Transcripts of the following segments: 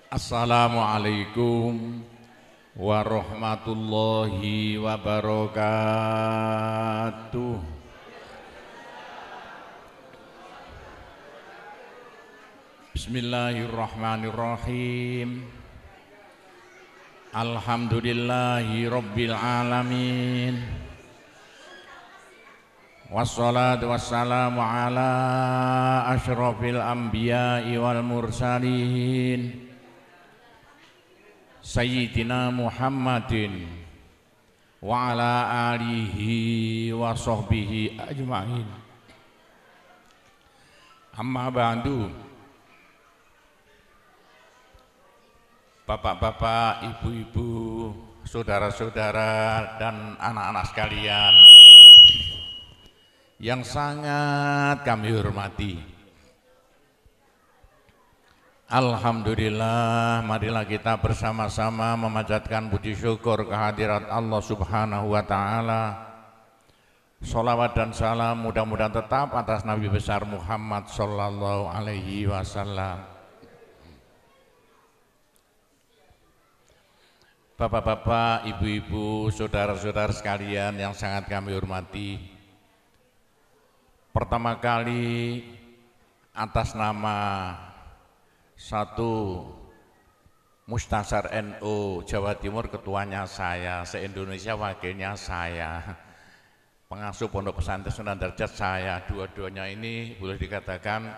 Assalamualaikum warahmatullahi wabarakatuh. Bismillahirrahmanirrahim. Alhamdulillahi rabbil alamin. Wassalatu wassalamu ala asyrafil anbiya'i wal mursalin Sayyidina Muhammadin wa ala alihi wa sahbihi ajma'in. Amma ba'du. Bapak-bapak, ibu-ibu, saudara-saudara dan anak-anak sekalian yang sangat kami hormati, alhamdulillah, marilah kita bersama-sama memanjatkan puji syukur kehadirat Allah Subhanahu wa Ta'ala. Sholawat dan salam mudah-mudahan tetap atas Nabi besar Muhammad Sallallahu Alaihi Wasallam. Bapak-bapak, ibu-ibu, saudara-saudara sekalian yang sangat kami hormati, pertama kali atas nama satu Mustasar NU Jawa Timur, ketuanya saya, se-Indonesia wakilnya saya, pengasuh Pondok Pesantren Sunan Derajat saya, dua-duanya ini boleh dikatakan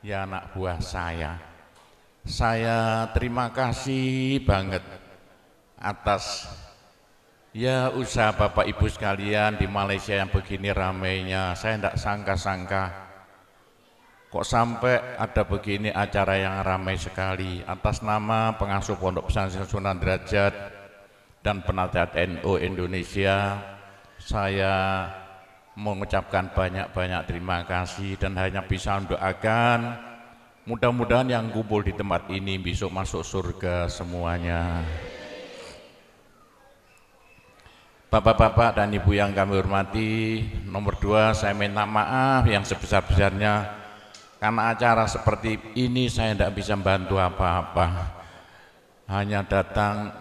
ya anak buah saya. Saya terima kasih banget atas ya usaha Bapak Ibu sekalian di Malaysia yang begini ramainya. Saya tidak sangka-sangka kok sampai ada begini acara yang ramai sekali. Atas nama pengasuh Pondok Pesantren Sunan Derajat dan Penasehat NU Indonesia, saya mengucapkan banyak-banyak terima kasih dan hanya bisa mendoakan mudah-mudahan yang kumpul di tempat ini besok masuk surga semuanya. Bapak-bapak dan ibu yang kami hormati, nomor dua, saya minta maaf yang sebesar-besarnya karena acara seperti ini saya tidak bisa membantu apa-apa. Hanya datang,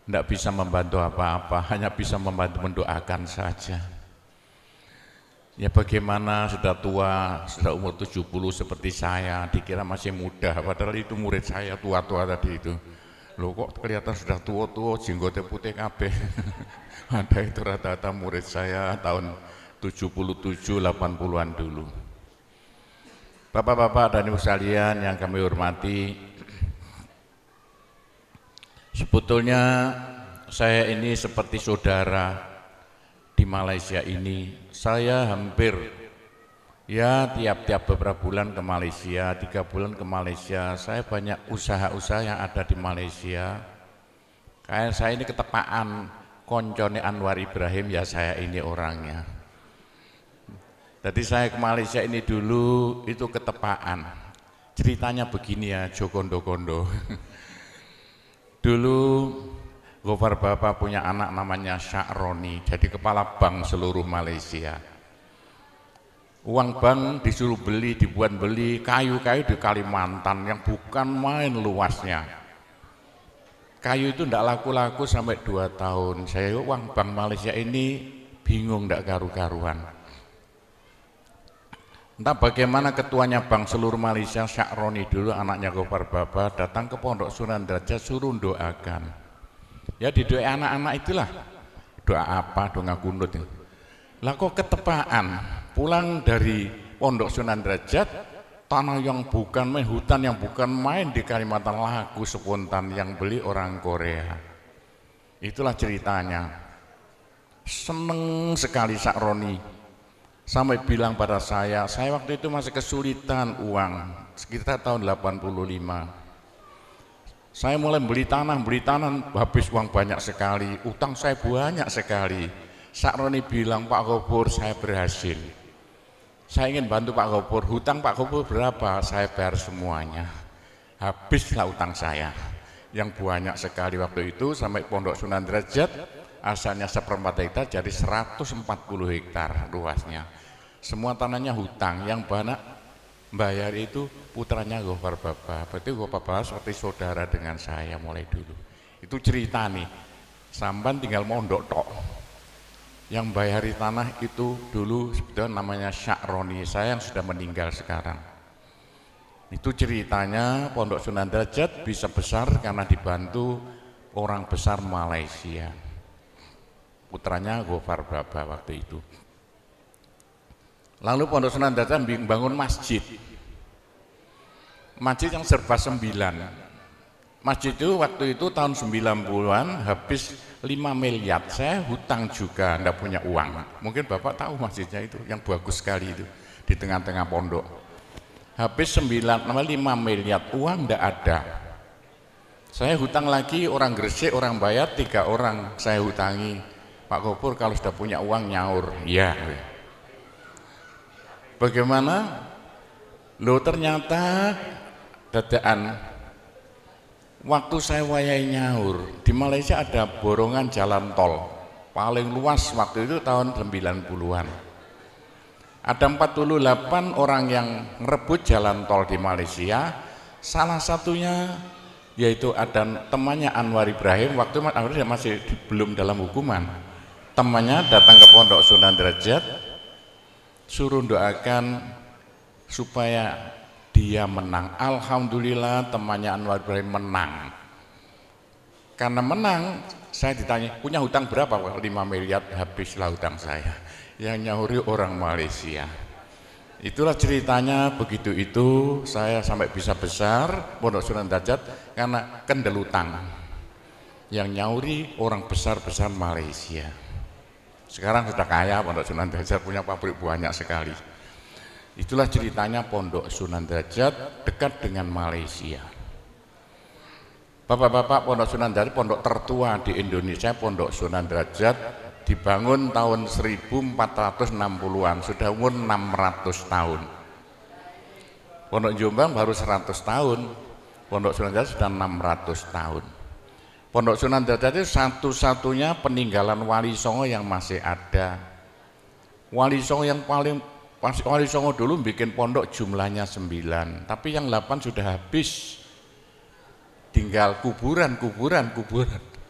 tidak bisa membantu apa-apa, hanya bisa membantu mendoakan saja. Ya bagaimana sudah tua, sudah umur 70 seperti saya, dikira masih muda, padahal itu murid saya tua-tua tadi itu. Loh kok kelihatan sudah tua-tua, jenggotnya putih kabeh. Ada itu rata-rata murid saya tahun 77-80-an dulu. Bapak-bapak dan ibu sekalian yang kami hormati, sebetulnya saya ini seperti saudara di Malaysia ini. Saya hampir ya tiap-tiap beberapa bulan ke Malaysia, 3 bulan ke Malaysia. Saya banyak usaha-usaha yang ada di Malaysia. Kayak saya ini ketepaan koncone Anwar Ibrahim, ya saya ini orangnya. Jadi saya ke Malaysia ini dulu itu ketepaan. Ceritanya begini ya, Jogondo-gondo. Dulu Gofar Bapak punya anak namanya Sya'roni, jadi kepala bank seluruh Malaysia. Uang bank disuruh beli, dibuat beli kayu-kayu di Kalimantan yang bukan main luasnya. Kayu itu tidak laku-laku sampai 2 tahun. Saya uang bank Malaysia ini bingung, tidak karu-karuan. Entah bagaimana ketuanya bank seluruh Malaysia, Sya'roni dulu anaknya Gofar Baba, datang ke Pondok Sunan Derajat suruh doakan. Ya didoai anak-anak itulah. Doa apa? Doa kunut. Lah kok ketepaan pulang dari Pondok Sunan Derajat, tanah yang bukan main, hutan yang bukan main di Kalimantan, laku spontan yang beli orang Korea. Itulah ceritanya. Seneng sekali Sya'roni sampai bilang pada saya waktu itu masih kesulitan uang, sekitar tahun 85. Saya mulai beli tanah, habis uang banyak sekali, utang saya banyak sekali. Sya'roni bilang, Pak Gofur, saya berhasil. Saya ingin bantu Pak Gofur, hutang Pak Gofur berapa? Saya bayar semuanya. Habislah utang saya yang banyak sekali waktu itu sampai Pondok Sunan Derajat, asalnya 1/4 hektar jadi 140 hektar luasnya. Semua tanahnya hutang, yang banyak bayar itu putranya Gofar Baba. Berarti Gofar Baba seperti saudara dengan saya mulai dulu. Itu cerita nih, sampan tinggal mondok tok. Yang bayari tanah itu dulu sebetulnya namanya Syakroni, saya yang sudah meninggal sekarang. Itu ceritanya Pondok Sunan Derajat bisa besar karena dibantu orang besar Malaysia. Putranya Gofar Baba waktu itu. Lalu Pondok Sunan Derajat bangun masjid. Masjid yang serba 9. Masjid itu waktu itu tahun 90-an habis 5 miliar. Saya hutang juga, enggak punya uang. Mungkin Bapak tahu masjidnya itu, yang bagus sekali itu di tengah-tengah pondok. Habis 5 miliar, uang enggak ada. Saya hutang lagi, orang Gresik, orang Bayat, 3 orang saya hutangi. Pak Gopur kalau sudah punya uang nyaur, ya. Bagaimana? Loh ternyata dadaan. Waktu saya wayai nyaur, di Malaysia ada borongan jalan tol paling luas waktu itu tahun 90-an. Ada 48 orang yang merebut jalan tol di Malaysia. Salah satunya yaitu ada temannya Anwar Ibrahim. Waktu Anwar masih belum dalam hukuman. Temannya datang ke Pondok Sunan Derajat, suruh doakan supaya dia menang. Alhamdulillah temannya Anwar Ibrahim menang. Karena menang, saya ditanya, punya hutang berapa? 5 miliar, habislah hutang saya. Yang nyauri orang Malaysia. Itulah ceritanya, begitu itu saya sampai bisa besar Pondok Sunan Derajat karena kendel hutang. Yang nyauri orang besar-besar Malaysia. Sekarang sudah kaya Pondok Sunan Derajat, punya pabrik banyak sekali. Itulah ceritanya Pondok Sunan Derajat dekat dengan Malaysia. Bapak-bapak, Pondok Sunan Derajat pondok tertua di Indonesia. Pondok Sunan Derajat dibangun tahun 1460-an, sudah umur 600 tahun. Pondok Jombang baru 100 tahun, Pondok Sunan Derajat sudah 600 tahun. Pondok Sunan Derajat itu satu-satunya peninggalan Wali Songo yang masih ada. Wali Songo yang paling Wali Songo dulu bikin pondok jumlahnya 9, tapi yang 8 sudah habis. Tinggal kuburan.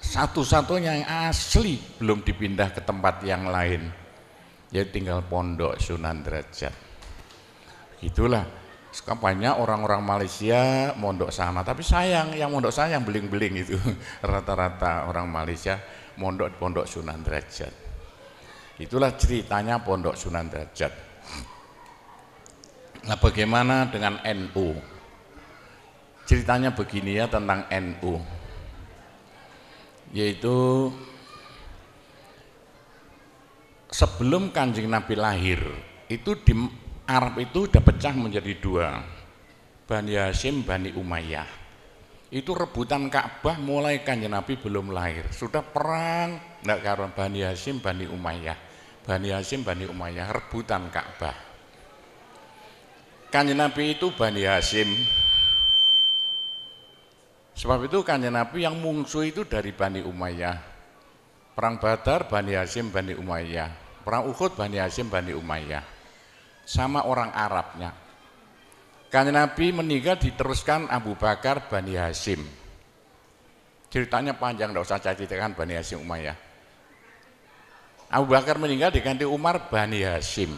Satu-satunya yang asli belum dipindah ke tempat yang lain. Jadi tinggal Pondok Sunan Derajat. Itulah. Sekarang banyak orang-orang Malaysia mondok sana, tapi sayang yang mondok sana yang beling-beling itu. Rata-rata orang Malaysia mondok di Pondok Sunan Derajat. Itulah ceritanya Pondok Sunan Derajat. Nah, bagaimana dengan NU? Ceritanya begini ya tentang NU, yaitu sebelum Kanjeng Nabi lahir itu di Arab itu udah pecah menjadi 2, Bani Hashim, Bani Umayyah. Itu rebutan Ka'bah mulai Kanjeng Nabi belum lahir, sudah perang enggak karuan Bani Hashim, Bani Umayyah. Bani Hashim, Bani Umayyah rebutan Ka'bah. Kanjeng Nabi itu Bani Hashim. Sebab itu Kanjeng Nabi yang mungsuh itu dari Bani Umayyah. Perang Badar Bani Hashim, Bani Umayyah. Perang Uhud Bani Hashim, Bani Umayyah. Sama orang Arabnya. Kanjeng Nabi meninggal diteruskan Abu Bakar, Bani Hashim. Ceritanya panjang, tidak usah ceritakan Bani Hashim Umayyah. Abu Bakar meninggal diganti Umar, Bani Hashim.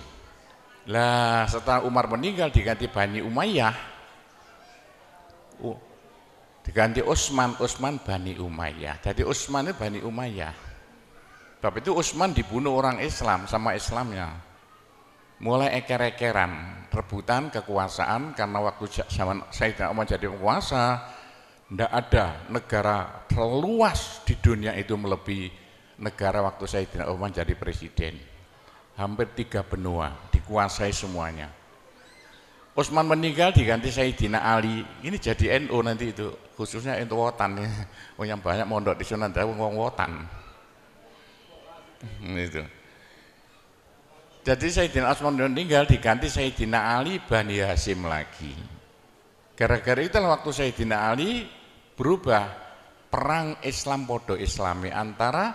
Lah setelah Umar meninggal diganti Bani Umayyah, diganti Utsman, Bani Umayyah. Jadi Utsman itu Bani Umayyah. Sebab itu Utsman dibunuh orang Islam sama Islamnya. Mulai eker-ekeran, rebutan kekuasaan karena waktu zaman Sayyidina Umar jadi penguasa, tidak ada negara terluas di dunia itu melebihi negara waktu Sayyidina Umar jadi presiden. Hampir 3 benua dikuasai semuanya. Utsman meninggal diganti Sayyidina Ali. Ini jadi NU nanti itu, khususnya NU Wotan. Yang banyak mondok di Sunan Derajat wong Wotan. Itu. Jadi Sayyidina Utsman meninggal diganti Sayyidina Ali, Bani Hashim lagi. Gara-gara itulah waktu Sayyidina Ali berubah, perang Islam podo Islami antara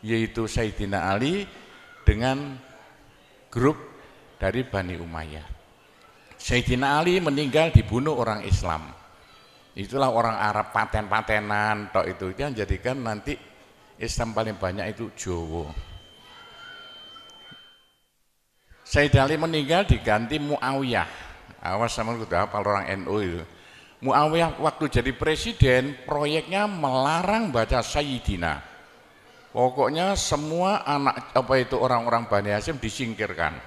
yaitu Sayyidina Ali dengan grup dari Bani Umayyah. Sayyidina Ali meninggal dibunuh orang Islam. Itulah orang Arab paten-patenan tok itu yang jadikan nanti Islam paling banyak itu Jawa. Sayyidina Ali meninggal diganti Muawiyah. Awas sama udah hafal orang NU itu. Muawiyah waktu jadi presiden proyeknya melarang baca Sayyidina. Pokoknya semua anak apa itu orang-orang Bani Hasyim disingkirkan.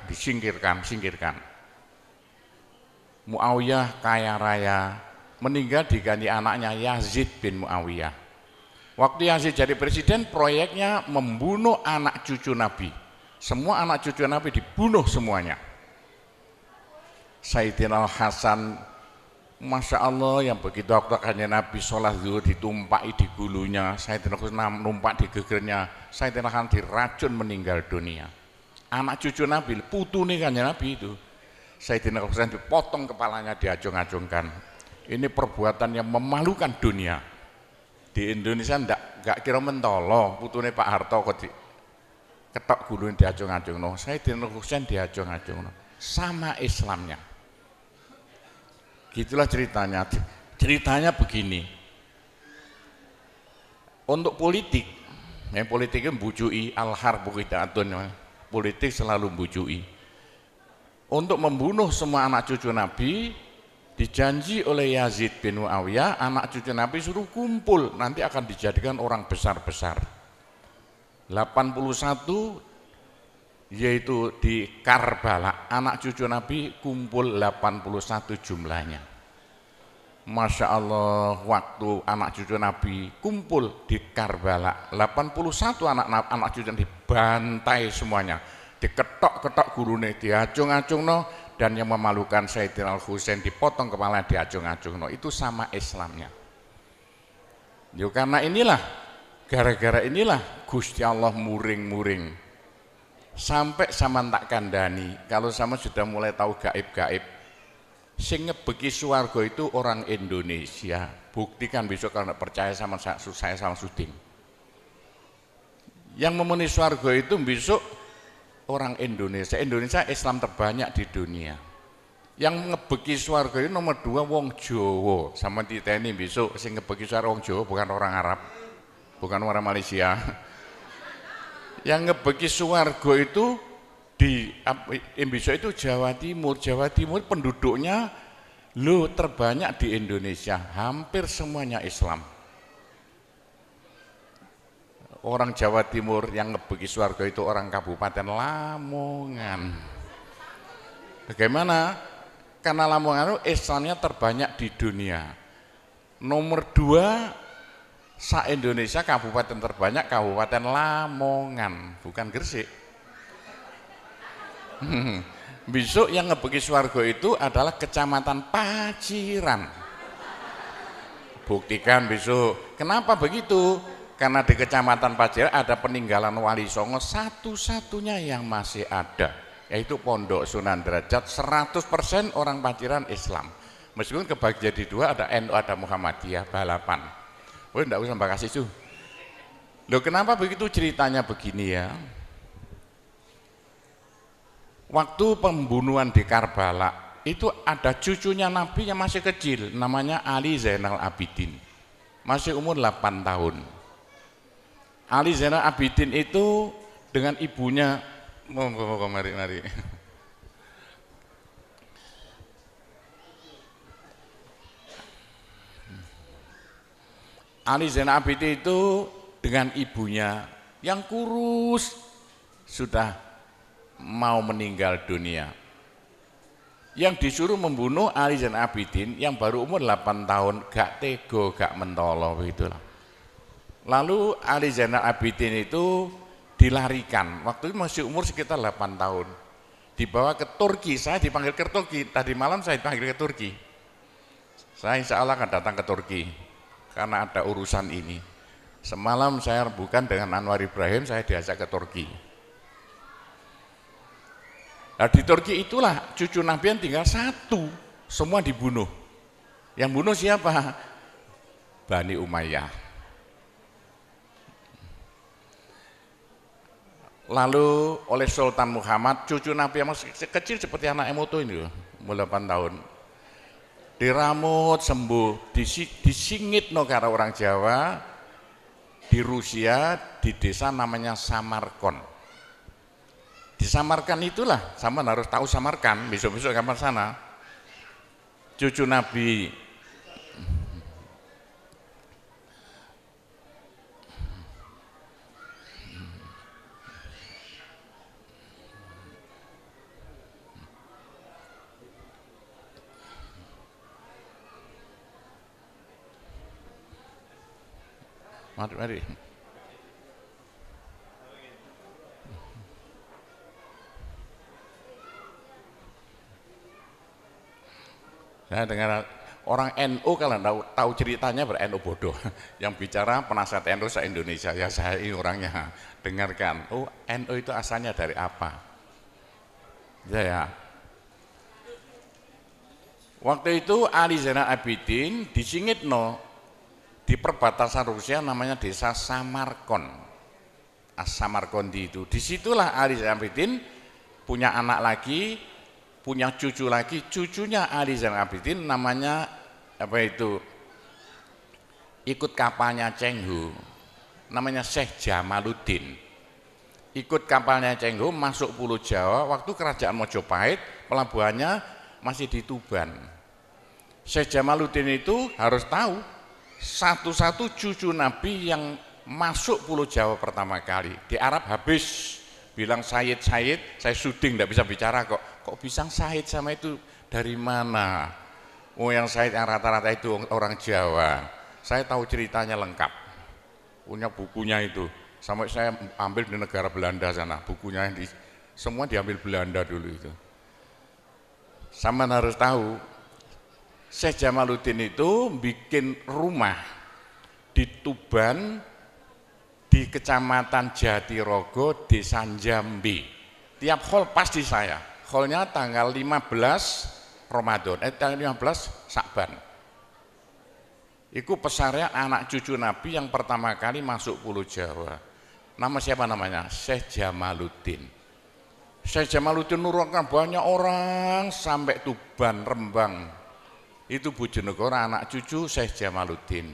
Muawiyah kaya raya meninggal diganti anaknya Yazid bin Muawiyah. Waktu Yazid jadi presiden proyeknya membunuh anak cucu Nabi. Semua anak cucu Nabi dibunuh semuanya. Sayyidina Hasan, Masya Allah, yang begitu waktu kanjeng Nabi sholat zuhur ditumpaki di gulunya, Sayyidina Hasan numpak di gegernya, Sayyidina Hasan diracun meninggal dunia. Anak cucu Nabi, putune kanjeng Nabi itu, Sayyidina Hasan dipotong kepalanya, diacung-acungkan. Ini perbuatan yang memalukan dunia. Di Indonesia enggak kira mentolo, putune Pak Harto kok ketok gulunya diacung-acungno, Sayyidina Hasan diacung-acungno. Sama Islamnya. Gitulah ceritanya. Ceritanya begini. Untuk politik, yang politiknya membujui al-harbu qita'atun, politik selalu membujui. Untuk membunuh semua anak cucu Nabi, dijanji oleh Yazid bin Muawiyah, anak cucu Nabi suruh kumpul, nanti akan dijadikan orang besar-besar. 81 yaitu di Karbala, anak cucu Nabi kumpul 81 jumlahnya. Masya Allah, waktu anak cucu Nabi kumpul di Karbala, 81 anak cucu Nabi dibantai semuanya, diketok-ketok gurune, diacung-acungno, dan yang memalukan Sayyidina Al-Husain dipotong kepala, diacung-acungno. Itu sama Islamnya. Yo, karena inilah, gara-gara inilah Gusti Allah muring-muring. Sampai sama tak kandani, kalau sama sudah mulai tahu gaib-gaib, sing ngebeki swarga itu orang Indonesia. Buktikan besok kalau tidak percaya sama saya sama Suding. Yang memenuhi swarga itu besok orang Indonesia. Indonesia Islam terbanyak di dunia. Yang ngebeki swarga itu nomor 2 wong Jawa. Sama titeni besok sing ngebeki swarga wong Jawa, bukan orang Arab, bukan orang Malaysia. Yang ngebeki swarga itu di besok itu Jawa Timur. Jawa Timur penduduknya terbanyak di Indonesia, hampir semuanya Islam. Orang Jawa Timur yang ngebeki swarga itu orang Kabupaten Lamongan. Bagaimana? Karena Lamongan itu Islamnya terbanyak di dunia. Nomor 2 se-Indonesia kabupaten terbanyak Kabupaten Lamongan, bukan Gresik. Besok yang ngebeki swarga itu adalah Kecamatan Paciran. Buktikan besok. Kenapa begitu? Karena di Kecamatan Paciran ada peninggalan Wali Songo satu-satunya yang masih ada, yaitu Pondok Sunan Derajat. 100% orang Paciran Islam. Meskipun kebagi jadi 2, ada NU, ada Muhammadiyah, balapan. Oh, enggak usah mbak kasih itu. Loh, kenapa begitu ceritanya begini ya? Waktu pembunuhan di Karbala itu ada cucunya Nabi yang masih kecil, namanya Ali Zainal Abidin, masih umur 8 tahun. Ali Zainal Abidin itu dengan ibunya, mari. Ali Zainal Abidin itu dengan ibunya yang kurus sudah mau meninggal dunia. Yang disuruh membunuh Ali Zainal Abidin yang baru umur 8 tahun, gak tego, gak mentolo begitulah. Lalu Ali Zainal Abidin itu dilarikan, waktu itu masih umur sekitar 8 tahun. Dibawa ke Turki, saya dipanggil ke Turki, tadi malam saya dipanggil ke Turki. Saya insya Allah akan datang ke Turki karena ada urusan ini. Semalam saya bukan dengan Anwar Ibrahim, saya diajak ke Turki. Nah, di Turki itulah cucu Nabi yang tinggal 1, semua dibunuh. Yang bunuh siapa? Bani Umayyah. Lalu oleh Sultan Muhammad, cucu Nabi yang masih kecil seperti anak Emoto ini, umur 8 tahun. Diramut sembuh, disingit no karo orang Jawa di Rusia, di desa namanya Samarkand. Di Samarkand itulah, sama harus tahu Samarkand, besok-besok kapan sana. Cucu Nabi mari. Saya dengar orang NU kalau tahu ceritanya ber-NU bodoh. Yang bicara penasihat NU se-Indonesia, ya saya ini orangnya. Dengarkan, oh NU itu asalnya dari apa? Ya. Waktu itu Ali Zainal Abidin disingit di perbatasan Rusia namanya desa Samarkand. Samarkandi itu. Disitulah Ali Zainal Abidin punya anak lagi, punya cucu lagi. Cucunya Ali Zainal Abidin namanya ikut kapalnya Cheng Ho, namanya Syekh Jamaluddin. Ikut kapalnya Cheng Ho masuk Pulau Jawa. Waktu kerajaan Mojopahit pelabuhannya masih di Tuban. Syekh Jamaluddin itu harus tahu satu-satu cucu Nabi yang masuk Pulau Jawa pertama kali. Di Arab habis bilang Sayyid, saya syuting tidak bisa bicara kok bisa Sayyid sama itu dari mana? Oh yang Sayyid yang rata-rata itu orang Jawa. Saya tahu ceritanya lengkap, punya bukunya itu. Sampai saya ambil di negara Belanda sana, bukunya semua diambil Belanda dulu itu. Sama harus tahu Syekh Jamaluddin itu bikin rumah di Tuban, di Kecamatan Jatirogo, Desa Jambi. Tiap hall pasti saya. Hallnya tanggal 15 Ramadan, tanggal 15 Syakban. Itu pesarnya anak cucu Nabi yang pertama kali masuk Pulau Jawa. Nama siapa namanya? Syekh Jamaluddin. Syekh Jamaluddin nurunkan banyak orang sampai Tuban, Rembang. Itu Bojonegoro anak cucu Syekh Jamaluddin.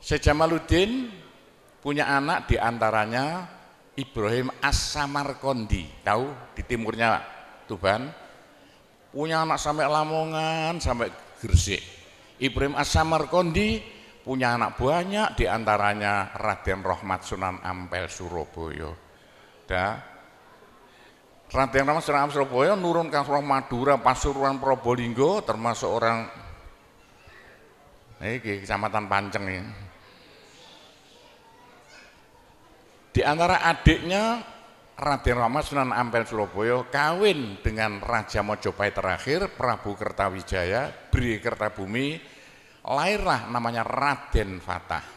Syekh Jamaluddin punya anak diantaranya Ibrahim As-Samarkandi, tahu di timurnya Tuban. Punya anak sampai Lamongan, sampai Gresik. Ibrahim As-Samarkandi punya anak banyak, diantaranya Raden Rahmat Sunan Ampel Surabaya. Raden Rahmat Sunan Ampel Surabaya nurunkan orang Madura, Pasuruan, Probolinggo, termasuk orang Kecamatan Panceng ini. Di antara adiknya Raden Rahmat Sunan Ampel Surabaya kawin dengan Raja Mojopahit terakhir Prabu Kertawijaya, Bri Kertabumi, lahirlah namanya Raden Fatah.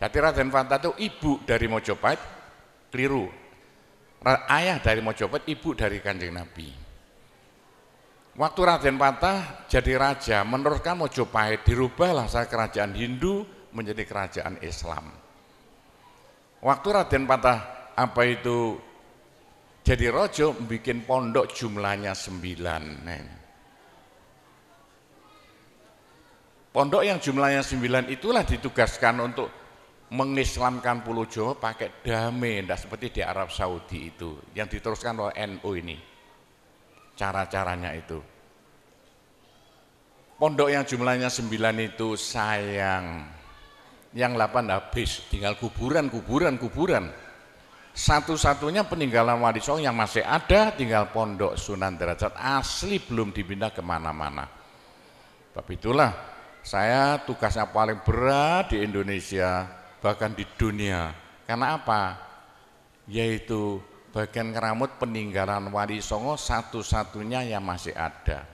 Jadi Raden Fatah itu ibu dari Mojopahit, keliru. Ayah dari Mojopahit, ibu dari Kanjeng Nabi. Waktu Raden Fatah jadi raja, meneruskan Mojopahit, dirubahlah kerajaan Hindu menjadi kerajaan Islam. Waktu Raden Fatah jadi rojo, bikin pondok jumlahnya 9. Pondok yang jumlahnya 9 itulah ditugaskan untuk mengislamkan Pulau Jawa pakai damai, tidak seperti di Arab Saudi itu yang diteruskan oleh NU ini. Cara-caranya itu. Pondok yang jumlahnya 9 itu sayang. Yang 8 habis, tinggal kuburan. Satu-satunya peninggalan Wali Songo yang masih ada tinggal Pondok Sunan Derajat, asli belum dipindah kemana-mana. Tapi itulah saya tugasnya paling berat di Indonesia, bahkan di dunia. Karena apa? Yaitu bagian keramut peninggalan Wali Songo satu-satunya yang masih ada.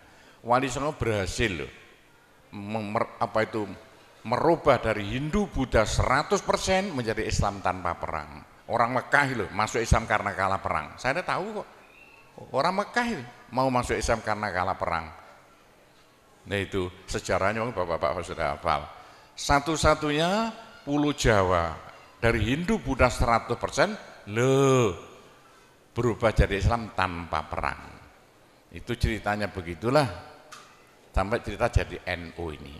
Wali Songo berhasil merubah dari Hindu Buddha 100% menjadi Islam tanpa perang. Orang Mekah masuk Islam karena kalah perang. Saya tahu kok. Orang Mekah mau masuk Islam karena kalah perang. Nah itu sejarahnya Bapak-bapak sudah hafal. Satu-satunya Pulau Jawa dari Hindu Buddha 100%, berubah jadi Islam tanpa perang. Itu ceritanya begitulah, sampai cerita jadi NU ini.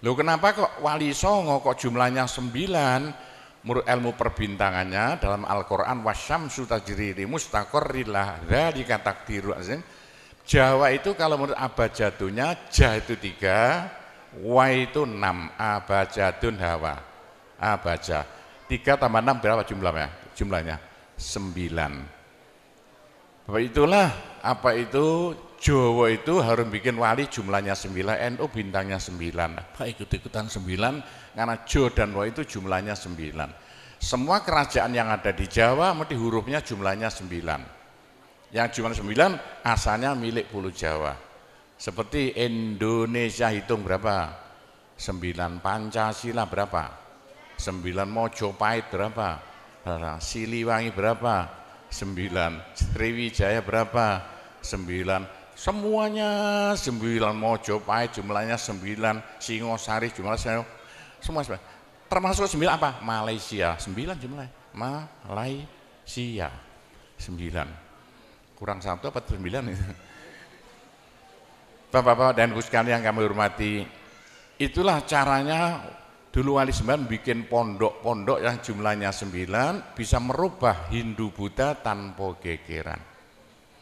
Loh kenapa kok Wali Songo kok jumlahnya 9? Menurut ilmu perbintangannya dalam Al-Quran, wasyamsu tajri li mustaqarrin laha dzalika taqdirul azim. Jawa itu kalau menurut abjadnya, ja itu 3, wa itu 6, abjadun hawa. Abaja 3 tambah 6 berapa jumlahnya? 9. Bapak itulah apa itu Jawa itu harus bikin wali jumlahnya 9, NU bintangnya 9. Pak ikut-ikutan 9 karena Jo dan Wa itu jumlahnya 9. Semua kerajaan yang ada di Jawa mesti hurufnya jumlahnya 9. Yang jumlah 9 asalnya milik Pulau Jawa. Seperti Indonesia hitung berapa? 9. Pancasila berapa? 9. Mojopahit berapa? Siliwangi berapa? 9. Sriwijaya berapa? 9. Semuanya 9. Mojopahit jumlahnya 9. Singosari jumlahnya semua 9. Termasuk 9 apa? Malaysia 9 jumlahnya. Malaysia 9. Kurang 1 apa 9 itu? Bapak-bapak dan ibu sekalian yang kami hormati, itulah caranya dulu Wali Sembilan bikin pondok-pondok yang jumlahnya 9 bisa merubah Hindu Buddha tanpa gegeran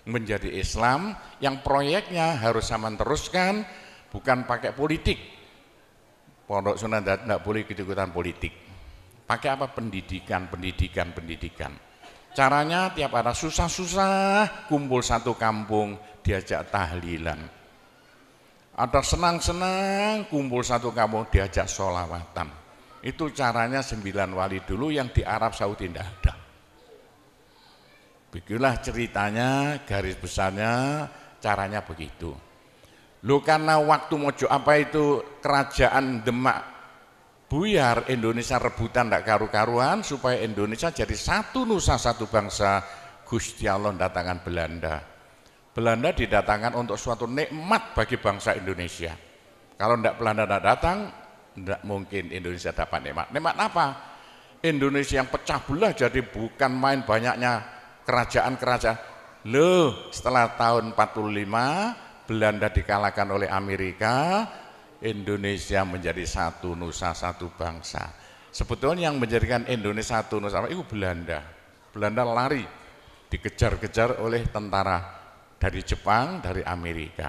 menjadi Islam yang proyeknya harus sama teruskan, bukan pakai politik. Pondok Sunan tidak boleh ikut-ikutan politik. Pakai apa? Pendidikan. Caranya tiap ada susah-susah kumpul satu kampung diajak tahlilan. Ada senang-senang kumpul satu kampung diajak sholawatan. Itu caranya 9 wali dulu yang di Arab Saudi tidak ada. Begitulah ceritanya, garis besarnya caranya begitu. Loh karena waktu mojo apa itu kerajaan Demak buyar, Indonesia rebutan tidak karu-karuan supaya Indonesia jadi satu nusa satu bangsa. Gusti Allah datangkan Belanda. Belanda didatangkan untuk suatu nikmat bagi bangsa Indonesia. Kalau tidak Belanda tidak datang, tidak mungkin Indonesia dapat nikmat. Nikmat apa? Indonesia yang pecah belah jadi bukan main banyaknya kerajaan-kerajaan. Loh, setelah tahun 45 Belanda dikalahkan oleh Amerika, Indonesia menjadi satu nusa satu bangsa. Sebetulnya yang menjadikan Indonesia satu nusa itu Belanda. Belanda lari, dikejar-kejar oleh tentara dari Jepang, dari Amerika.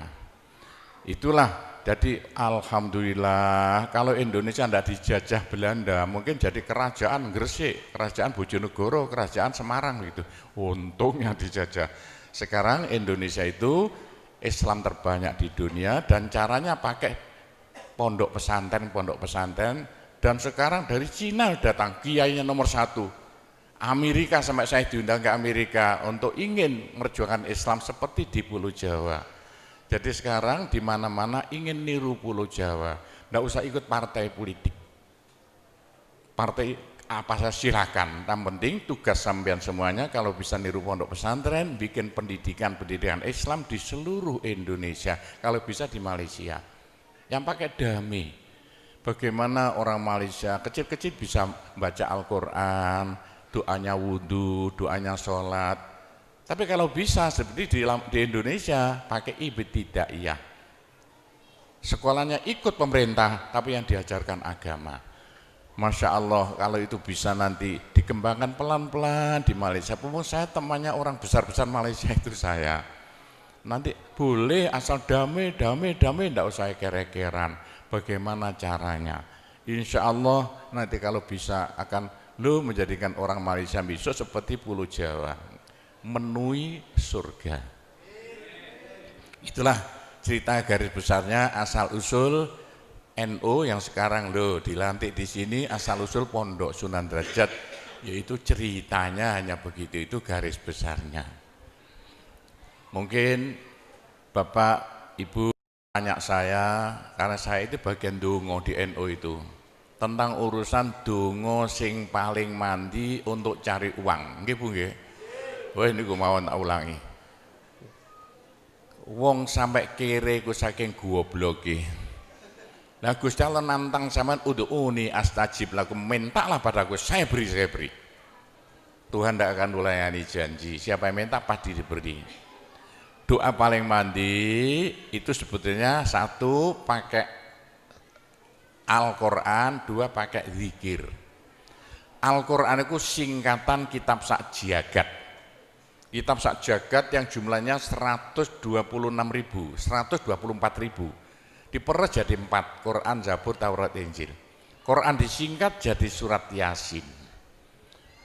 Itulah, jadi alhamdulillah kalau Indonesia tidak dijajah Belanda, mungkin jadi kerajaan Gresik, kerajaan Bojonegoro, kerajaan Semarang gitu. Untungnya dijajah. Sekarang Indonesia itu Islam terbanyak di dunia dan caranya pakai pondok pesantren, dan sekarang dari Cina datang kiainya nomor 1. Amerika sampai saya diundang ke Amerika untuk ingin merjuangkan Islam seperti di Pulau Jawa. Jadi sekarang di mana-mana ingin niru Pulau Jawa, tidak usah ikut partai politik. Partai apa saja silakan, yang penting tugas sampean semuanya kalau bisa niru pondok pesantren, bikin pendidikan Islam di seluruh Indonesia, kalau bisa di Malaysia. Yang pakai damai. Bagaimana orang Malaysia kecil-kecil bisa baca Al-Quran, doanya wudhu, doanya sholat. Tapi kalau bisa seperti di Indonesia pakai ibtidaiyah. Sekolahnya ikut pemerintah tapi yang diajarkan agama. Masya Allah kalau itu bisa nanti dikembangkan pelan-pelan di Malaysia. Pun saya temannya orang besar-besar Malaysia itu saya. Nanti boleh asal damai, tidak usah kere-keran. Bagaimana caranya? Insya Allah nanti kalau bisa akan menjadikan orang Malaysia besok seperti Pulau Jawa. Menui surga. Itulah cerita garis besarnya asal usul NU yang sekarang dilantik di sini, asal usul Pondok Sunan Derajat, yaitu ceritanya hanya begitu, itu garis besarnya. Mungkin Bapak Ibu tanya saya, karena saya itu bagian dongo di NU itu, tentang urusan dongo sing paling mandi untuk cari uang. Nggih Bu nggih? Wah ini gue mau tak ulangi. Wong sampai kere ku saking gobloke. Nah Gusti Allah nantang sampean ud'uni astajib lakum, mintalah padaku saya beri. Tuhan tidak akan melayani janji. Siapa yang minta pasti diberi. Doa paling mandi itu sebetulnya satu pakai Al-Quran, dua pakai zikir. Al-Quran itu singkatan kitab sak jagat. Kitab sak jagat yang jumlahnya 126.000, 124.000. Diperes jadi 4, Quran, Zabur, Taurat, Injil. Quran disingkat jadi surat Yasin.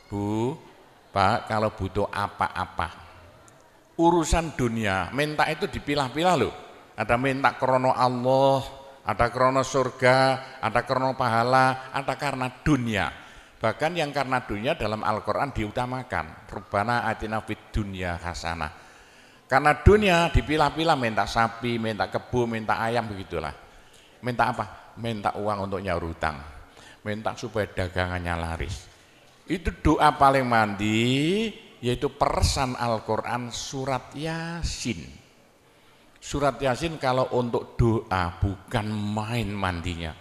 Bu, Pak, kalau butuh apa-apa urusan dunia, minta itu dipilah-pilah loh. Ada minta krono Allah, ada krono surga, ada krono pahala, ada karena dunia. Bahkan yang karena dunia dalam Al-Quran diutamakan. Rabbana atina fid dunya hasanah. Karena dunia dipilah-pilah, minta sapi, minta kebo, minta ayam, begitulah. Minta apa? Minta uang untuk nyaur hutang. Minta supaya dagangannya laris. Itu doa paling mandi, yaitu peresan Al-Quran surat Yasin. Surat Yasin kalau untuk doa bukan main mandinya.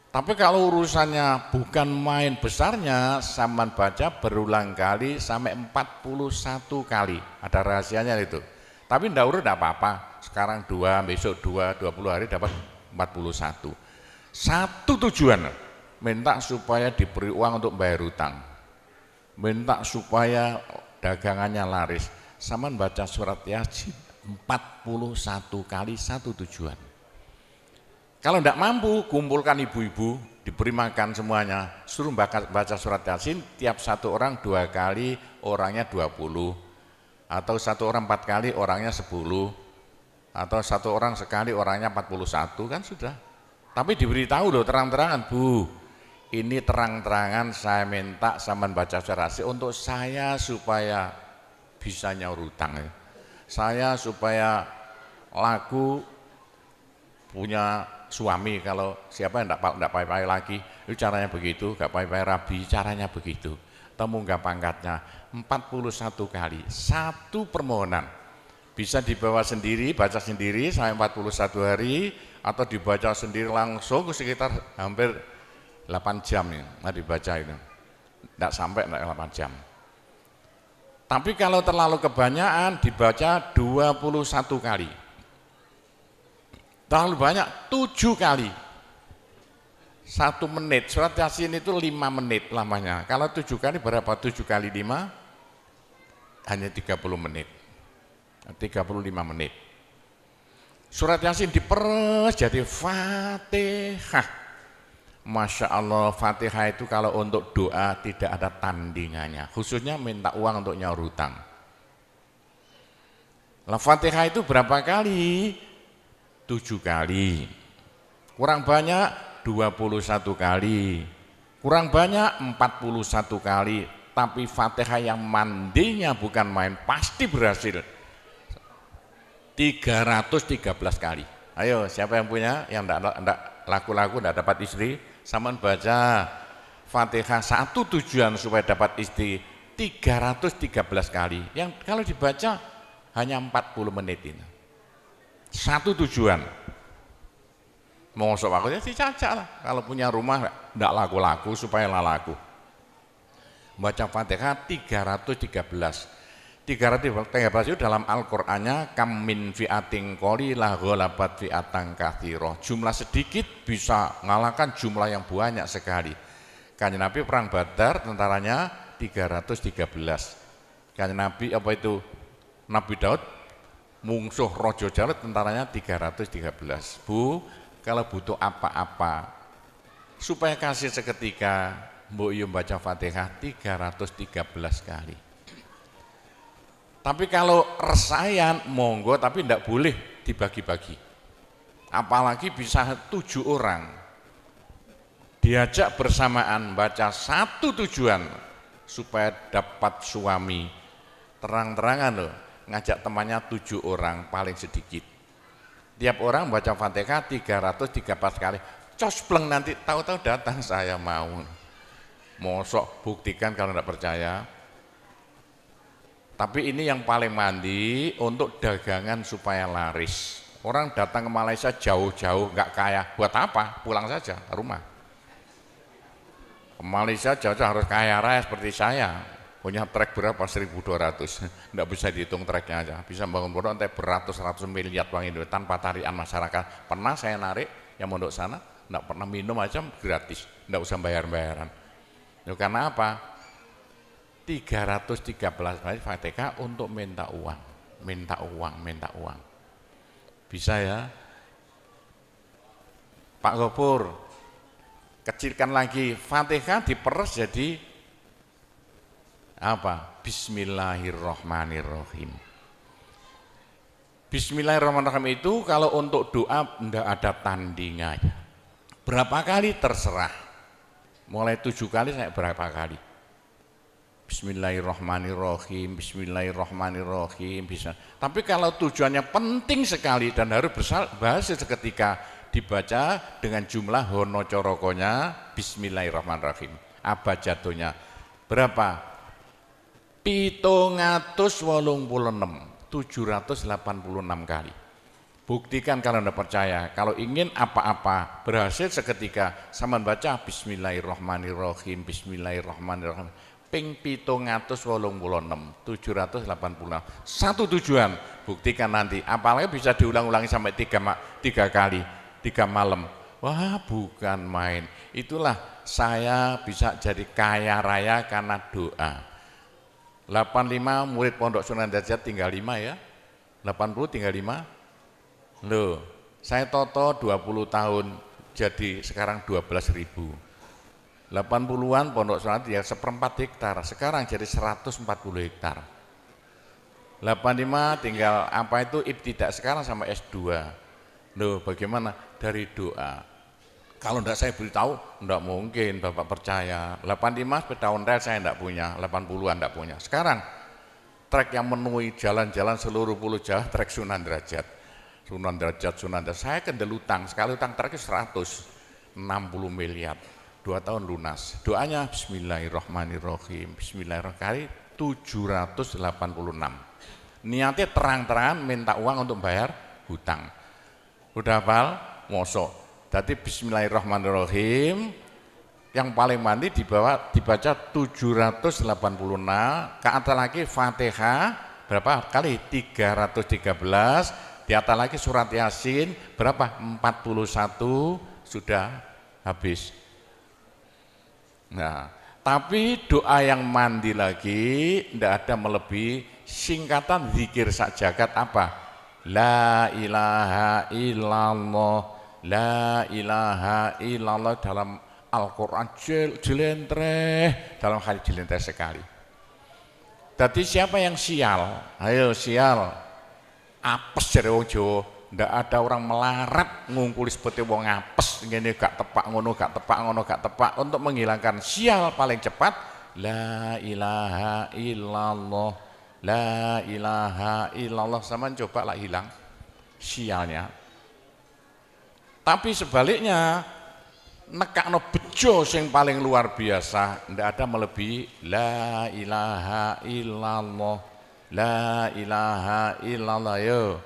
Tapi kalau urusannya bukan main besarnya, Saman baca berulang kali sampai 41 kali. Ada rahasianya itu. Tapi ndak urut ndak apa-apa. Sekarang 2, besok 2, 20 hari dapat 41. Satu tujuan, minta supaya diberi uang untuk bayar hutang. Minta supaya dagangannya laris. Saman baca surat Yasin 41 kali, satu tujuan. Kalau tidak mampu, kumpulkan ibu-ibu, diberi makan semuanya, suruh baca surat Yasin, tiap satu orang 2 kali, orangnya 20, atau satu orang 4 kali, orangnya 10, atau satu orang sekali, orangnya 41, kan sudah. Tapi diberitahu loh terang-terangan, Bu, ini terang-terangan saya minta Saman baca surat Yasin untuk saya supaya bisa nyaur hutang. Saya supaya laku punya suami, kalau siapa yang tidak payah-payah lagi, itu caranya begitu, gak payah-payah rabi, caranya begitu. Temu gak pangkatnya, 41 kali, satu permohonan. Bisa dibawa sendiri, baca sendiri sampai 41 hari, atau dibaca sendiri langsung sekitar hampir 8 jam ya, dibaca itu. Tidak sampai 8 jam. Tapi kalau terlalu kebanyakan dibaca 21 kali. Terlalu banyak 7 kali. 1 menit, surat Yasin itu 5 menit lamanya. Kalau 7 kali berapa? 7 kali 5 hanya 30 menit. 35 menit. Surat Yasin diperes jadi Fatihah. Masya Allah, Fatihah itu kalau untuk doa tidak ada tandingannya, khususnya minta uang untuk nyaur hutang. Lah Fatihah itu berapa kali? 7 kali. Kurang banyak 21 kali. Kurang banyak 41 kali. Tapi Fatihah yang mandinya bukan main, pasti berhasil 313 kali. Ayo, siapa yang punya, yang enggak laku-laku, enggak dapat istri, Saman baca Fatihah, satu tujuan supaya dapat istri 313 kali. Yang kalau dibaca hanya 40 menit ini. Satu tujuan. Mau sok aku ya dicacak lah. Kalau punya rumah enggak laku-laku supaya laku. Baca Fatihah 313. 313 itu dalam Al-Qur'annya kam min fi'atin qalilah ghalabat fi'atan katsirah. Jumlah sedikit bisa mengalahkan jumlah yang banyak sekali. Kanjeng Nabi perang Badar tentaranya 313. Kanjeng Nabi apa itu? Nabi Daud mungsuh Raja Jalut tentaranya 313. Bu, kalau butuh apa-apa supaya kasih seketika, mbok yo baca Fatihah 313 kali. Tapi kalau resayan monggo, tapi tidak boleh dibagi-bagi. Apalagi bisa 7 orang diajak bersamaan baca satu tujuan supaya dapat suami. Terang-terangan loh, ngajak temannya 7 orang paling sedikit. Tiap orang baca Fatihah 313 kali. Cospleng nanti tahu-tahu datang saya mau. Mosok buktikan kalau tidak percaya. Tapi ini yang paling mandi untuk dagangan supaya laris. Orang datang ke Malaysia jauh-jauh nggak kaya, buat apa? Pulang saja ke rumah. Ke Malaysia jauh harus kaya raya seperti saya. Punya trek berapa? 1.200. Enggak bisa dihitung treknya aja. Bisa bangun pondok sampai beratus-ratus miliar uang Indonesia tanpa tarian masyarakat. Pernah saya narik yang mondok sana, enggak pernah minum aja gratis. Enggak usah bayar-bayaran. Ya, karena apa? 313 kali Fatihah untuk minta uang. Minta uang. Bisa ya? Pak Gopur, kecilkan lagi, Fatihah diperes jadi apa? Bismillahirrahmanirrahim. Bismillahirrahmanirrahim itu kalau untuk doa tidak ada tandingannya. Berapa kali terserah. Mulai 7 kali saya berapa kali. Bismillahirrahmanirrahim, Bismillahirrahmanirrahim bisa. Tapi kalau tujuannya penting sekali dan harus berhasil seketika dibaca dengan jumlah hono corokonya Bismillahirrahmanirrahim. Abjadnya berapa? 786 kali. Buktikan kalau Anda percaya. Kalau ingin apa-apa berhasil seketika, sama baca Bismillahirrahmanirrahim, Bismillahirrahmanirrahim. Ping 786. Satu tujuan, buktikan nanti. Apalagi bisa diulang-ulangi sampai 3 kali, 3 malam. Wah, bukan main. Itulah saya bisa jadi kaya raya karena doa. 85 murid Pondok Sunan Derajat tinggal 5 ya. 80 tinggal 5. Loh, saya toto 20 tahun jadi sekarang 12.000. 80-an Pondok Sunan ya 1/4 hektar, sekarang jadi 140 hektar. 85 tinggal apa itu ibtidak sekarang sama S2. Loh, bagaimana? Dari doa. Kalau enggak saya beritahu, enggak mungkin Bapak percaya. 85 sepeda ontel saya enggak punya, 80-an enggak punya. Sekarang trek yang memenuhi jalan-jalan seluruh pulau Jawa, trek Sunan Derajat. Saya kendel utang, sekali utang terakhir 160 miliar, 2 tahun lunas. Doanya Bismillahirrahmanirrahim, Bismillahirrahmanirrahim, 786. Niatnya terang-terangan minta uang untuk bayar hutang. Udah hafal? Mosok. Jadi Bismillahirrahmanirrahim, yang paling mandi dibaca 786, ke atas lagi Fatihah, berapa kali? 313. Di atas lagi surat Yasin berapa? 41 sudah habis. Nah, tapi doa yang mandi lagi tidak ada melebihi singkatan zikir sak jagat apa? La ilaha illallah, la ilaha illallah dalam Al-Quran jelentreh, dalam hadis jelentreh sekali. Jadi siapa yang sial? Ayo sial. Apes dari wong Jawa, ndak ada orang melarat ngungkuli seperti wong apes ngene gak tepak ngono gak tepak untuk menghilangkan sial paling cepat la ilaha illallah, la ilaha illallah. Sama coba lah hilang sialnya. Tapi sebaliknya nekakno bejo sing paling luar biasa, ndak ada melebihi la ilaha illallah. La ilaha illallah. Yo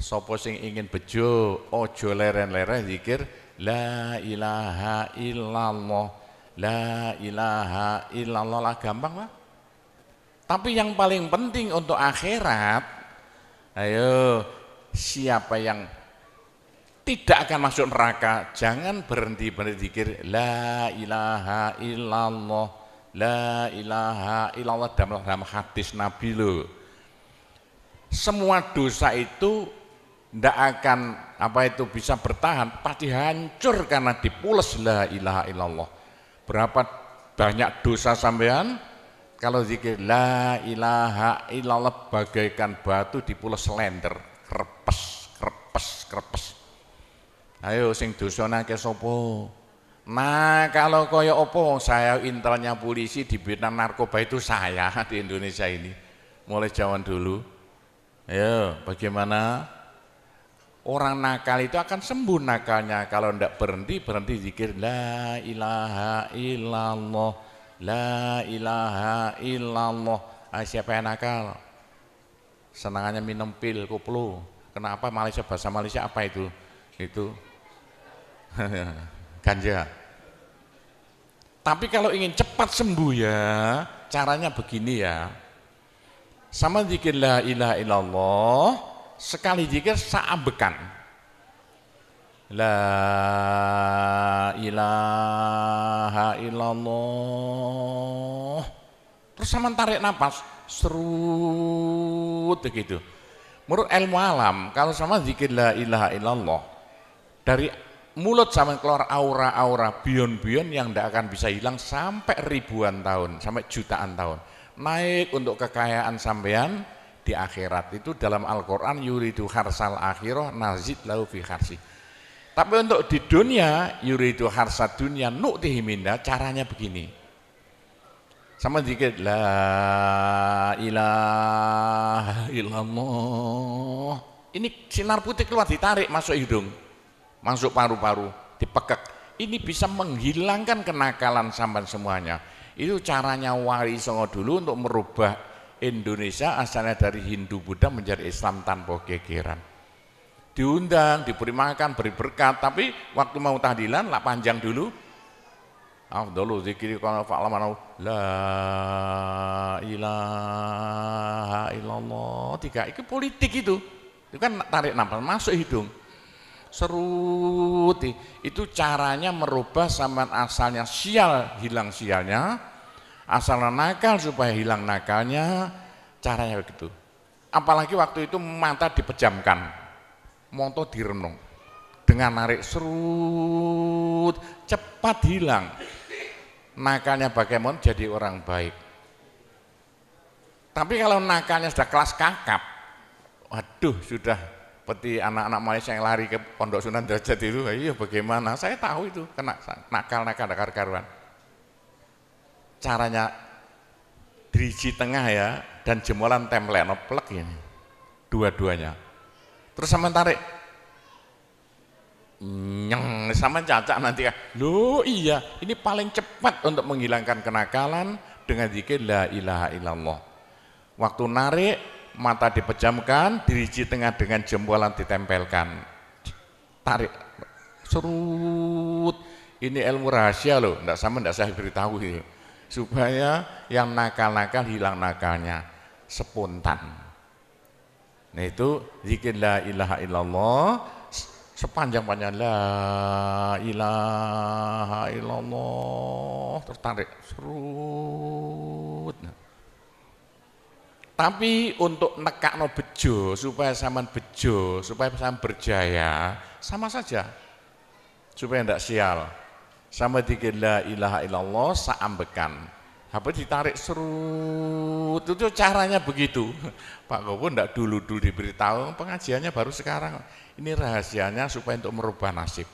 sapa sing ingin bejo ojo leren-leren zikir la ilaha illallah, la ilaha illallah lah, gampang lah. Tapi yang paling penting untuk akhirat, ayo siapa yang tidak akan masuk neraka jangan berhenti zikir la ilaha illallah, la ilaha illallah dalam hadis Nabi loh. Semua dosa itu tidak akan bisa bertahan, pasti hancur karena dipules la ilaha illallah. Berapa banyak dosa sampean kalau zikir la ilaha illallah bagaikan batu dipules lender, krepes. Ayo sing dosane akeh sapa? Nah, kalau koyo opo saya intelnya polisi di bidang narkoba itu saya di Indonesia ini mulai zaman dulu. Ayo, bagaimana? Orang nakal itu akan sembuh nakalnya kalau tidak berhenti zikir la ilaha illallah, la ilaha illallah. Siapa yang nakal? Senangannya minum pil koplo. Kenapa? Malaysia, bahasa Malaysia apa itu? Itu ganja. Tapi kalau ingin cepat sembuh ya, caranya begini ya. Sama zikir la ilaha illallah, sekali zikir saambekan. La ilaha illallah. Terus sama tarik napas, serut begitu. Menurut ilmu alam, kalau sama zikir la ilaha illallah, dari mulut sama keluar aura-aura bion-bion yang tidak akan bisa hilang sampai ribuan tahun, sampai jutaan tahun. Naik untuk kekayaan sampean di akhirat. Itu dalam Al-Quran, yuridu harsal akhirah nazid lahu fi harsi. Tapi untuk di dunia, yuridu harsad dunia nu'tihi minna, caranya begini. Sama dikit, la ilaha illallah. Ini sinar putih keluar, ditarik masuk hidung, masuk paru-paru, dipekek. Ini bisa menghilangkan kenakalan sampan semuanya. Itu caranya Wali Songo dulu untuk merubah Indonesia asalnya dari Hindu Buddha menjadi Islam tanpa gegeran. Diundang, diberi makan, beri berkat, tapi waktu mau tahlilan lah panjang dulu. Afdalu zikri kana fa'laman la ilaha illallah. Tiga, itu politik itu. Itu kan tarik nafas masuk hidung. Serut. Itu caranya merubah sampean asalnya sial, hilang sialnya. Asalnya nakal supaya hilang nakalnya. Caranya begitu. Apalagi waktu itu mata dipejamkan. Monto direnung dengan narik serut cepat hilang nakalnya, bagaimana jadi orang baik. Tapi kalau nakalnya sudah kelas kakap, waduh sudah seperti anak-anak Malaysia yang lari ke Pondok Sunan Derajat itu, iya bagaimana, saya tahu itu kena nakal-nakal karuan. Caranya driji tengah ya, dan jemuran templek plek ini dua-duanya. Terus sama tarik, nyeng, sama cacak nanti kan, loh iya, ini paling cepat untuk menghilangkan kenakalan dengan zikir la ilaha illallah. Waktu narik, mata dipejamkan, diriji tengah dengan jempolan ditempelkan, tarik, serut. Ini ilmu rahasia loh, enggak saya beritahu ini, supaya yang nakal-nakal hilang nakalnya spontan. Nah itu zikir la ilaha illallah sepanjang-panjang la ilaha illallah, tertarik serut. Tapi untuk nekakno bejo supaya sampean bejo, supaya sampean berjaya, sama saja. Supaya ndak sial. Sama zikir la ilaha illallah saambekan. Apa ditarik serut, itu caranya begitu. Pak Gowo ndak dulu diberitahu, pengajiannya baru sekarang. Ini rahasianya supaya untuk merubah nasib.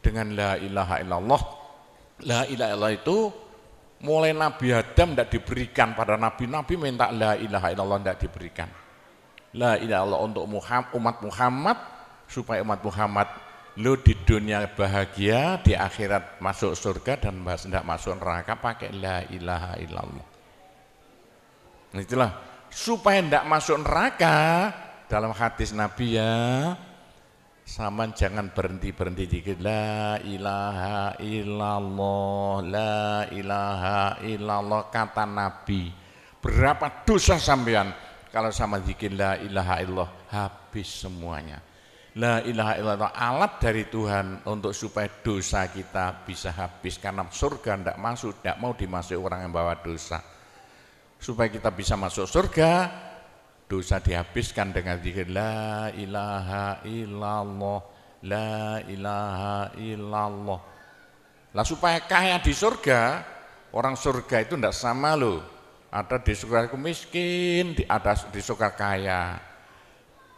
Dengan la ilaha illallah. La ilaha illallah itu mulai Nabi Adam ndak diberikan pada nabi-nabi, minta la ilaha illallah ndak diberikan. La ilaha illallah untuk umat Muhammad, supaya umat Muhammad lo di dunia bahagia, di akhirat masuk surga, dan tidak masuk neraka pakai la ilaha illallah. Itulah supaya tidak masuk neraka. Dalam hadis Nabi ya, sama jangan berhenti dikit la ilaha illallah, la ilaha illallah, kata Nabi. Berapa dosa sampean kalau sama zikir la ilaha illallah, habis semuanya. La ilaha illallah alat dari Tuhan untuk supaya dosa kita bisa habis, karena surga tidak masuk, tidak mau dimasuki orang yang bawa dosa. Supaya kita bisa masuk surga, dosa dihabiskan dengan zikir la ilaha illallah, la ilaha illallah. Lah supaya kaya di surga, orang surga itu tidak sama loh. Ada di surga itu miskin, ada di surga kaya.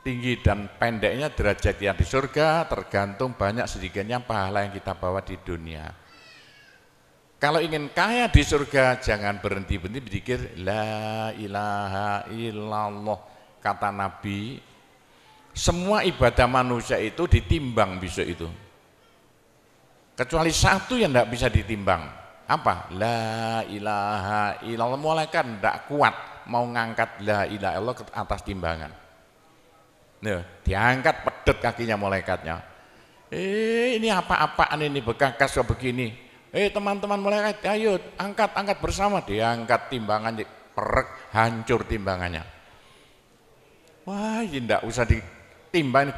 Tinggi dan pendeknya derajat yang di surga tergantung banyak sedikitnya pahala yang kita bawa di dunia. Kalau ingin kaya di surga, jangan berhenti berzikir la ilaha illallah. Kata Nabi, semua ibadah manusia itu ditimbang besok itu. Kecuali satu yang tidak bisa ditimbang. Apa? La ilaha illallah. Malaikat tidak kuat mau ngangkat la ilaha illallah ke atas timbangan. Nah, diangkat pedet kakinya malaikatnya. Ini apa-apaan ini, bekas begini. Teman-teman mulai ayo angkat bersama, diangkat timbangannya, perek, hancur timbangannya. Wah, ini enggak usah ditimbang.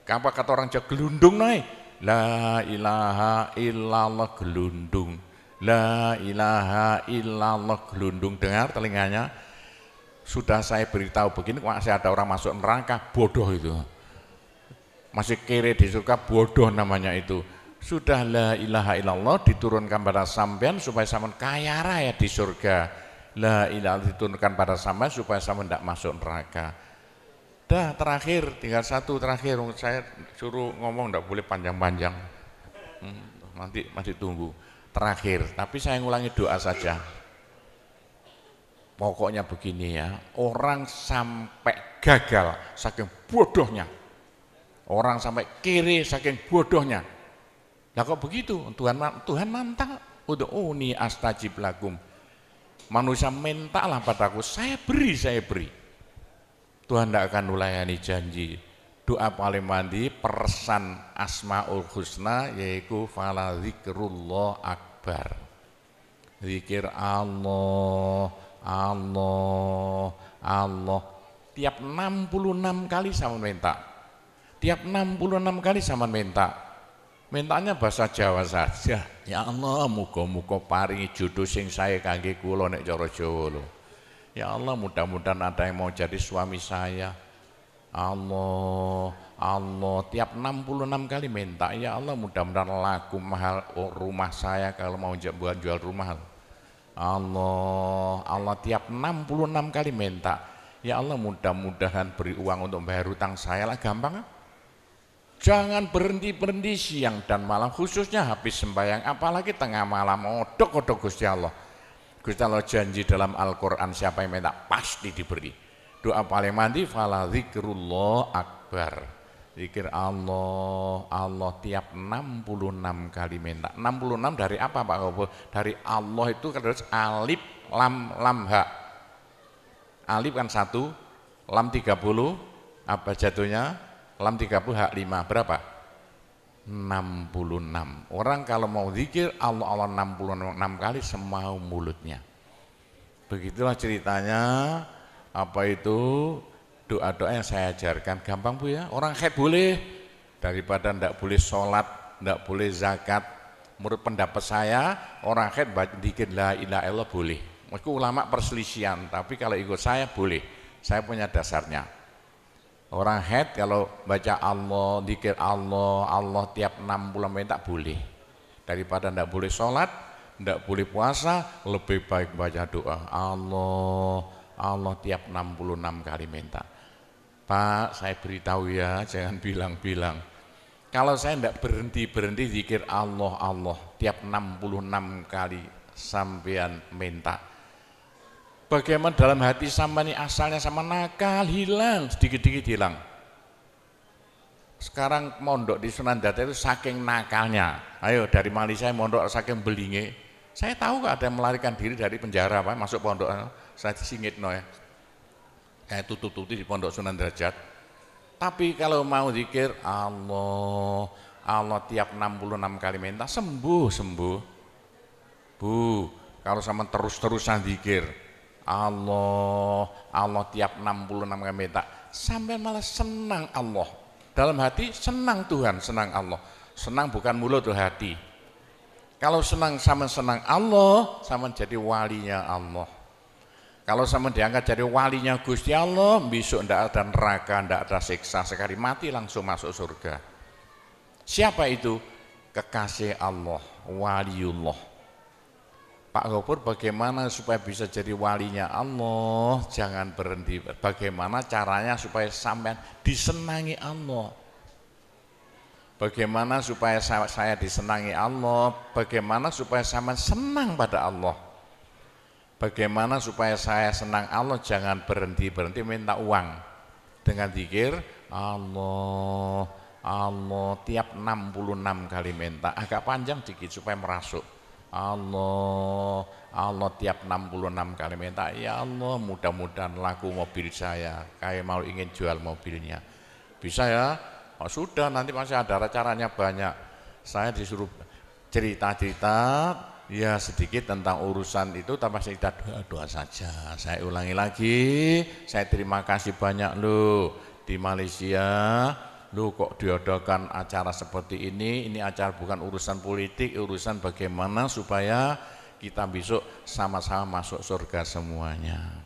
Apa kata orang Jawa, gelundung naik. La ilaha illallah gelundung. La ilaha illallah gelundung. Dengar telinganya. Sudah saya beritahu begini, masih ada orang masuk neraka, bodoh itu. Masih kere di surga, bodoh namanya itu. Sudah la ilaha illallah diturunkan pada sampean supaya sampean kaya raya di surga. La ilaha diturunkan pada sampean supaya sampean tidak masuk neraka. Dah terakhir, tinggal satu terakhir, saya suruh ngomong tidak boleh panjang-panjang. Nanti masih tunggu. Terakhir, tapi saya ngulangi doa saja. Pokoknya begini ya, orang sampai gagal saking bodohnya. Orang sampai kiri saking bodohnya. Lah kok begitu? Tuhan mantap. Ud'uni astajib lakum. Manusia mintalah padaku, saya beri. Tuhan tidak akan melayani janji. Doa paling mandi persan Asmaul Husna yaitu fala zikrullah akbar. Zikir Allah, Allah, Allah. Tiap 66 kali sama minta. Tiap 66 kali sama minta. Mintanya bahasa Jawa saja. Ya Allah, muga-muga paringi jodoh sing sae kangge kula nek cara Jawa lho. Ya Allah, mudah-mudahan ada yang mau jadi suami saya. Allah, Allah, tiap 66 kali minta. Ya Allah, mudah-mudahan laku mahal rumah saya kalau mau jual rumah. Allah, Allah, tiap 66 kali minta. Ya Allah, mudah-mudahan beri uang untuk bayar hutang saya lah, gampang. Jangan berhenti siang dan malam, khususnya habis sembahyang, apalagi tengah malam, odok-odok Gusti Allah. Gusti Allah janji dalam Al-Quran, siapa yang minta pasti diberi. Doa paling mandi fala zikrullah akbar. Zikir Allah, Allah tiap 66 kali minta. 66 dari apa Pak Kobo? Dari Allah itu terus alif lam ha. Alif kan 1, lam 30, apa jatuhnya? Lam 30 hak 5, berapa? 66. Orang kalau mau zikir Allah 66 kali semau mulutnya. Begitulah ceritanya. Apa itu doa-doa yang saya ajarkan, gampang Bu ya. Orang haid boleh, daripada ndak boleh sholat, ndak boleh zakat. Menurut pendapat saya, orang haid zikir la ilaha illallah boleh. Meskipun ulama perselisihan, tapi kalau ikut saya boleh. Saya punya dasarnya. Orang haid kalau baca Allah, zikir Allah, Allah tiap 60 menit tak boleh. Daripada ndak boleh sholat, ndak boleh puasa, lebih baik baca doa Allah, Allah tiap 66 kali minta. Pak, saya beritahu ya, jangan bilang-bilang. Kalau saya ndak berhenti zikir Allah, Allah tiap 66 kali sampean minta. Bagaimana dalam hati sama ini asalnya sama nakal, hilang, sedikit-sedikit hilang. Sekarang mondok di Sunan Data itu saking nakalnya. Ayo dari Malaysia mondok saking belinge. Saya tahu gak ada yang melarikan diri dari penjara Pak, masuk pondok. Saya disingit no ya. Kayak tutup-tutup di pondok Sunan Derajat. Tapi kalau mau zikir Allah, Allah tiap 66 kali minta sembuh. Bu, kalau sama terus-terusan zikir Allah, Allah tiap 66 kali minta, sampai malah senang Allah. Dalam hati senang Tuhan, senang Allah. Senang bukan mulut tuh hati. Kalau senang sama senang Allah, sama jadi walinya Allah. Kalau sama diangkat jadi walinya Gusti Allah, besok ndak ada neraka, ndak ada siksa, sekali mati langsung masuk surga. Siapa itu? Kekasih Allah, waliullah. Pak Gopur, bagaimana supaya bisa jadi walinya Allah? Jangan berhenti. Bagaimana caranya supaya sampean disenangi Allah? Bagaimana supaya saya disenangi Allah? Bagaimana supaya sampean senang pada Allah? Bagaimana supaya saya senang Allah? Jangan berhenti minta uang. Dengan zikir Allah, Allah tiap 66 kali minta. Agak panjang dikit supaya merasuk. Allah, Allah tiap 66 kali minta. Ya Allah, mudah-mudahan laku mobil saya. Kayak mau ingin jual mobilnya. Bisa ya? Oh, sudah, nanti masih ada caranya banyak. Saya disuruh cerita-cerita ya sedikit tentang urusan itu tanpa kita doa saja. Saya ulangi lagi, saya terima kasih banyak loh di Malaysia. Loh kok diadakan acara seperti ini acara bukan urusan politik, urusan bagaimana supaya kita besok sama-sama masuk surga semuanya.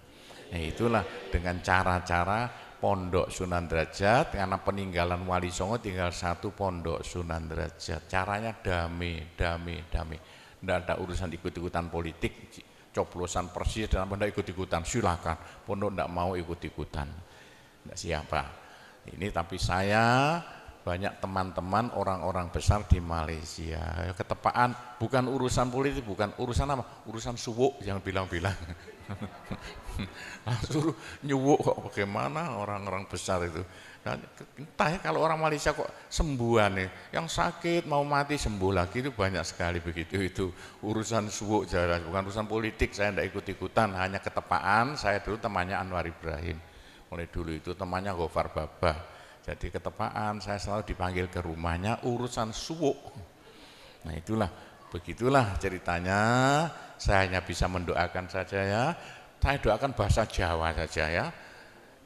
Nah itulah dengan cara-cara Pondok Sunan Derajat, karena peninggalan Wali Songo tinggal satu Pondok Sunan Derajat. Caranya damai. Tidak ada urusan ikut-ikutan politik, coblosan persis dan apa tidak ikut-ikutan, silakan. Pondok tidak mau ikut-ikutan, tidak siapa. Ini tapi saya banyak teman-teman orang-orang besar di Malaysia. Ketepaan bukan urusan politik, bukan urusan apa? Urusan suwuk yang bilang-bilang. Suruh nyuwuk kok bagaimana orang-orang besar itu. Nah, entah ya kalau orang Malaysia kok sembuhan nih, yang sakit mau mati sembuh lagi itu banyak sekali begitu. Itu urusan suwuk jelas, bukan urusan politik. Saya tidak ikut-ikutan, hanya ketepaan. Saya dulu temannya Anwar Ibrahim, mulai dulu itu temannya Gofar Babah. Jadi ketepaan saya selalu dipanggil ke rumahnya urusan suwuk. Nah itulah, begitulah ceritanya. Saya hanya bisa mendoakan saja ya. Saya doakan bahasa Jawa saja ya.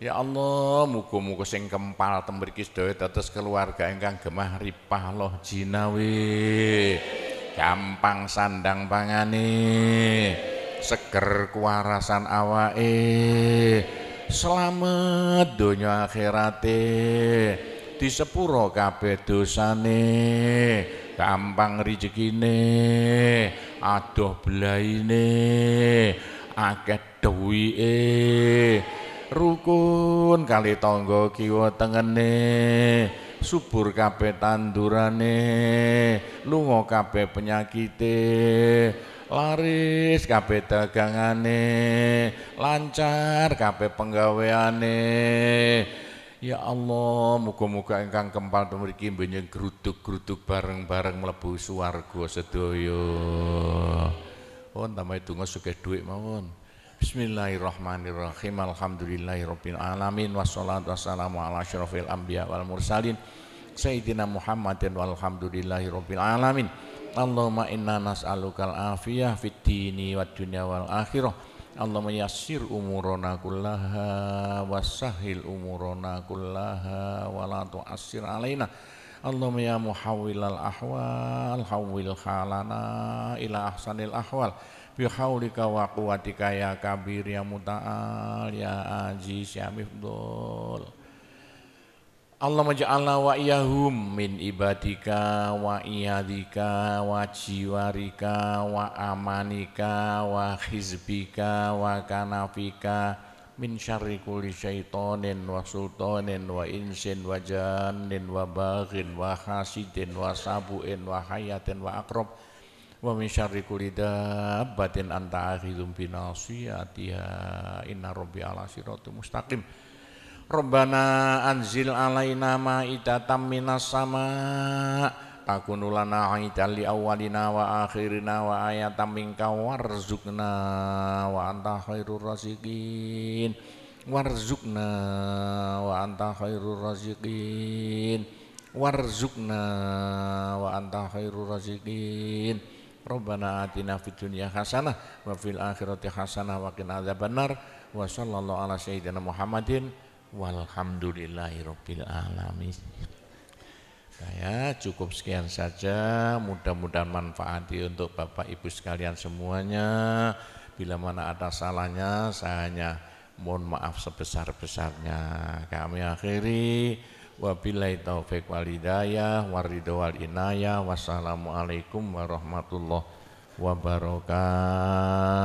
Ya Allah, muga-muga sing kempal tembriki sedaya dados keluarga ingkang gemah ripah loh jinawi. Gampang sandang pangane, seger kuwarasan awake. Selamat donya akhirate, disepuro kabeh dosane, gampang rezekine, adoh belaine, akeh duwike, rukun kali tangga kiwa tengene, subur kabeh tandurane, lunga kabeh penyakite, laris kabeh dagangane, lancar kabeh penggaweane. Ya Allah, muga-muga ingkang kempal mriki mbenjing gruduk-gruduk bareng-bareng mlebu swarga sedaya. Pun tambahi donga sugih dhuwit mawon. Bismillahirrahmanirrahim. Alhamdulillahirabbil alamin wassalatu wassalamu ala asyrofil anbiya wal mursalin sayyidina Muhammadin walhamdulillahirabbil alamin. Allahumma inna nas'alukal afiyah fid dini wad dunya wal akhirah. Allahumma yassir umurana kullaha wassahhil umurana kullaha wa la tu'assir alaina. Allahumma ya muhawwilal ahwal hawwil halana ila ahsanil ahwal bi haulika wa quwwatika ya kabir ya muta'al ya aziz ya mifdul. Allahumma ja'alna wa iyahum min ibadika wa iyadika wa jiwarika wa amanika wa hizbika wa kanafika min syarri kulli syaitonin wa sultanin wa insin wa jannin wa baghin wa hasidin wa sabuin wa hayatin wa akrab wa min syarri kulli dabbatin anta akhidhum binasiyatiha inna rabbi ala siratul mustaqim. Rabbana anzil alaina ma'idatan minas sama takunu lana aidan li awwalina wa akhirina wa ayatan minka warzuqna wa anta khairur raziqin warzuqna wa anta khairur raziqin warzuqna wa anta khairur raziqin. Rabbana atina fid dunya hasanah wa fil akhirati hasanah wa qina adzabannar wa sallallahu ala sayyidina Muhammadin walhamdulillahirabbil alamin. Saya cukup sekian saja, mudah-mudahan manfaati untuk Bapak Ibu sekalian semuanya. Bila mana ada salahnya, saya hanya mohon maaf sebesar-besarnya. Kami akhiri, wabillahi taufiq wal hidayah, waridho wal inayah, wassalamualaikum warahmatullahi wabarakatuh.